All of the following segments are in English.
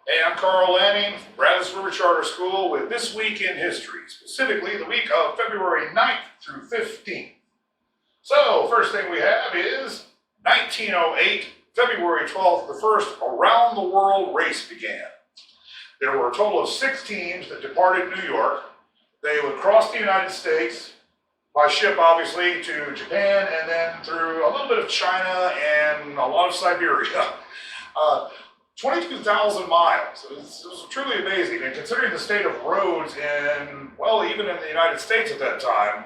Hey, I'm Carl Lanning from Brazos River Charter School with This Week in History, specifically the week of February 9th through 15th. So, first thing we have is 1908, February 12th, the first around the world race began. There were a total of 6 teams that departed New York. They would cross the United States by ship, obviously, to Japan, and then through a little bit of China and a lot of Siberia. 22,000 miles. It was truly amazing. And considering the state of roads in, well, even in the United States at that time,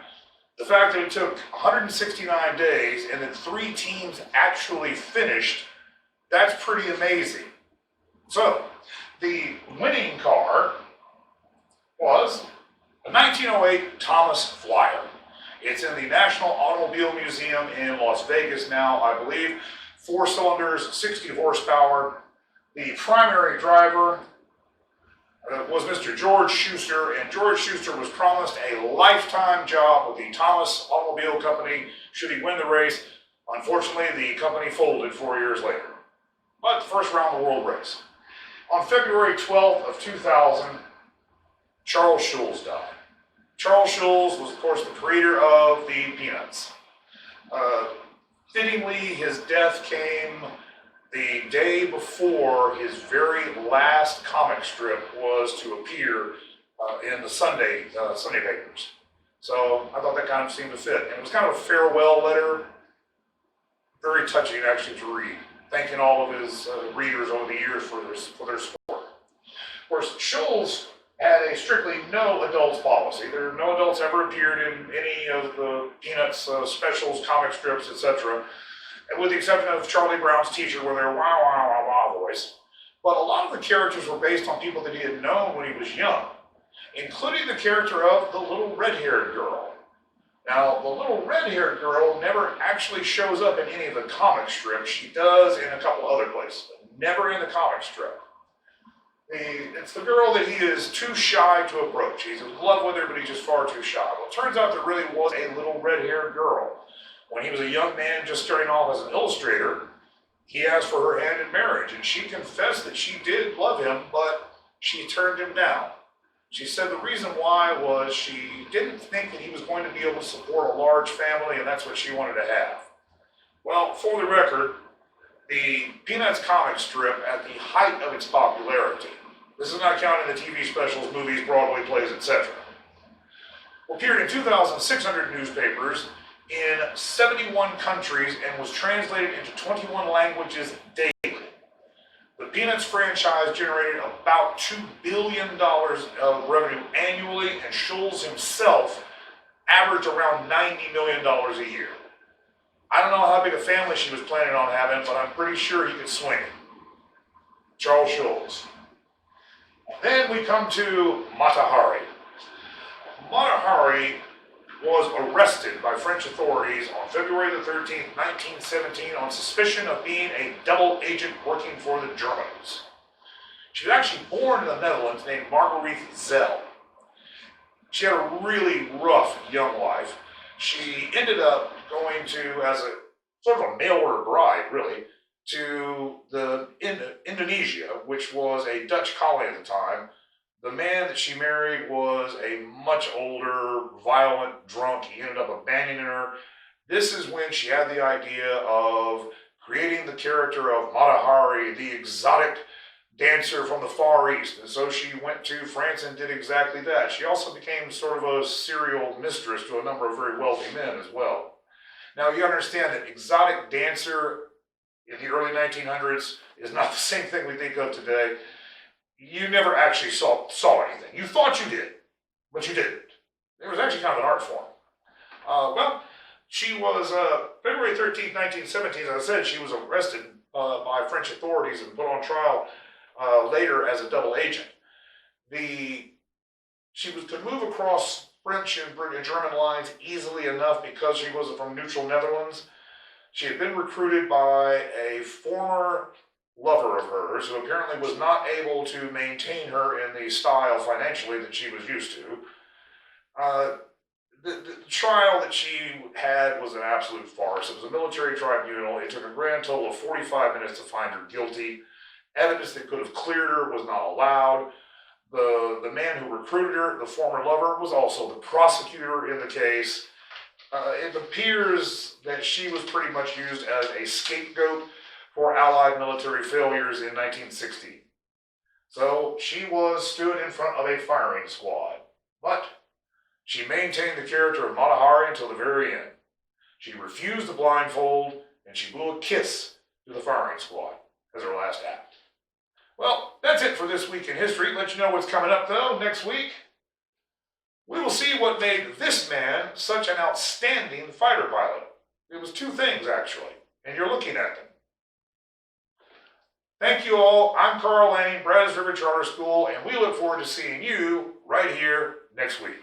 the fact that it took 169 days and that 3 teams actually finished, that's pretty amazing. So, the winning car was a 1908 Thomas Flyer. It's in the National Automobile Museum in Las Vegas now, I believe. 4 cylinders, 60 horsepower. The primary driver was Mr. George Schuster, and George Schuster was promised a lifetime job with the Thomas Automobile Company should he win the race. Unfortunately, the company folded 4 years later. But the first round of the world race. On February 12th of 2000, Charles Schulz died. Charles Schulz was, of course, the creator of the Peanuts. Fittingly, his death came the day before his very last comic strip was to appear in the Sunday papers. So I thought that kind of seemed to fit. And it was kind of a farewell letter, very touching actually to read, thanking all of his readers over the years for their support. Of course, Schulz had a strictly no adults policy. No adults ever appeared in any of the Peanuts specials, comic strips, etc., with the exception of Charlie Brown's teacher with their wah wah wah wah voice. But a lot of the characters were based on people that he had known when he was young, including the character of the little red-haired girl. Now, the little red-haired girl never actually shows up in any of the comic strips. She does in a couple other places, but never in the comic strip. It's the girl that he is too shy to approach. He's in love with her, but he's just far too shy. Well, it turns out there really was a little red-haired girl. When he was a young man just starting off as an illustrator, he asked for her hand in marriage, and she confessed that she did love him, but she turned him down. She said the reason why was she didn't think that he was going to be able to support a large family, and that's what she wanted to have. Well, for the record, the Peanuts comic strip at the height of its popularity, this is not counting the TV specials, movies, Broadway plays, etc., appeared in 2,600 newspapers in 71 countries and was translated into 21 languages daily. The Peanuts franchise generated about $2 billion of revenue annually, and Schulz himself averaged around $90 million a year. I don't know how big a family she was planning on having, but I'm pretty sure he could swing it. Charles Schulz. Then we come to Mata Hari. Mata Hari was arrested by French authorities on February the 13th, 1917 on suspicion of being a double agent working for the Germans. She was actually born in the Netherlands named Marguerite Zell. She had a really rough young life. She ended up going to, as a sort of a mail-order bride, really, to Indonesia, which was a Dutch colony at the time. The man that she married was a much older, violent drunk. He ended up abandoning her. This is when she had the idea of creating the character of Mata Hari, the exotic dancer from the Far East. And so she went to France and did exactly that. She also became sort of a serial mistress to a number of very wealthy men as well. Now, you understand that exotic dancer in the early 1900s is not the same thing we think of today. You never actually saw anything. You thought you did, but you didn't. It was actually kind of an art form. Well, she was, February 13th, 1917, as I said, she was arrested by French authorities and put on trial later as a double agent. She was to move across French and German lines easily enough because she was from neutral Netherlands. She had been recruited by a former lover of hers, who apparently was not able to maintain her in the style financially that she was used to. The trial that she had was an absolute farce. It was a military tribunal. It took a grand total of 45 minutes to find her guilty, Evidence that could have cleared her was not allowed. The man who recruited her, the former lover, was also the prosecutor in the case. It appears that she was pretty much used as a scapegoat for Allied military failures in 1960. So she was stood in front of a firing squad. But she maintained the character of Mata Hari until the very end. She refused the blindfold, and she blew a kiss to the firing squad as her last act. Well, that's it for this week in history. Let you know what's coming up, though, next week. We will see what made this man such an outstanding fighter pilot. It was two things, actually, and you're looking at them. Thank you all. I'm Carl Lane, Brazos River Charter School, and we look forward to seeing you right here next week.